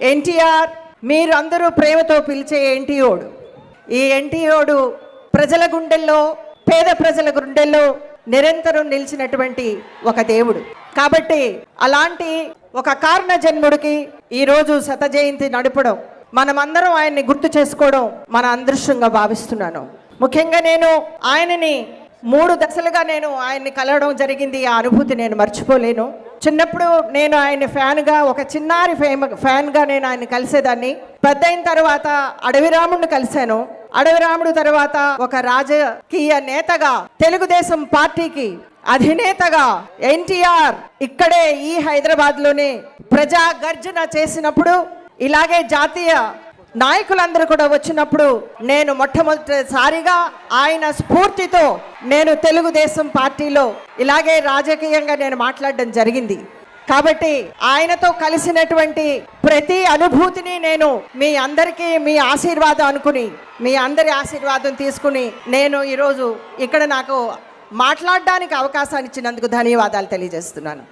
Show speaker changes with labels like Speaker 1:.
Speaker 1: ఎన్టీఆర్ మీరు అందరూ ప్రేమతో పిలిచే ఎన్టీఓడు. ఈ ఎన్టీఓడు ప్రజల గుండెల్లో, పేద ప్రజల గుండెల్లో నిరంతరం నిలిచినటువంటి ఒక దేవుడు. కాబట్టి అలాంటి ఒక కారణ జన్ముడికి ఈరోజు శత జయంతి నడపడం, మనమందరం ఆయన్ని గుర్తు చేసుకోవడం మన అదృష్టంగా భావిస్తున్నాను. ముఖ్యంగా నేను ఆయనని 3 దశలుగా నేను ఆయన్ని కలవడం జరిగింది. ఆ అనుభూతి నేను మర్చిపోలేను. చిన్నప్పుడు నేను ఆయన ఫ్యాన్గా, ఒక చిన్నారి ఫ్యాన్గా నేను ఆయన కలిసేదాన్ని. పెద్ద అయిన తర్వాత అడవిరాముడిని కలిశాను. అడవిరాముడు తర్వాత ఒక రాజకీయ నేతగా, తెలుగుదేశం పార్టీకి అధినేతగా ఎన్టీఆర్ ఇక్కడే ఈ హైదరాబాద్లోనే ప్రజా గర్జన చేసినప్పుడు, ఇలాగే జాతీయ నాయకులందరూ కూడా వచ్చినప్పుడు నేను మొట్టమొదటిసారిగా ఆయన స్ఫూర్తితో నేను తెలుగుదేశం పార్టీలో ఇలాగే రాజకీయంగా నేను మాట్లాడడం జరిగింది. కాబట్టి ఆయనతో కలిసినటువంటి ప్రతి అనుభూతిని నేను మీ అందరికీ మీ ఆశీర్వాదం అనుకుని, మీ అందరి ఆశీర్వాదం తీసుకుని నేను ఈరోజు ఇక్కడ నాకు మాట్లాడడానికి అవకాశాన్ని ఇచ్చినందుకు ధన్యవాదాలు తెలియజేస్తున్నాను.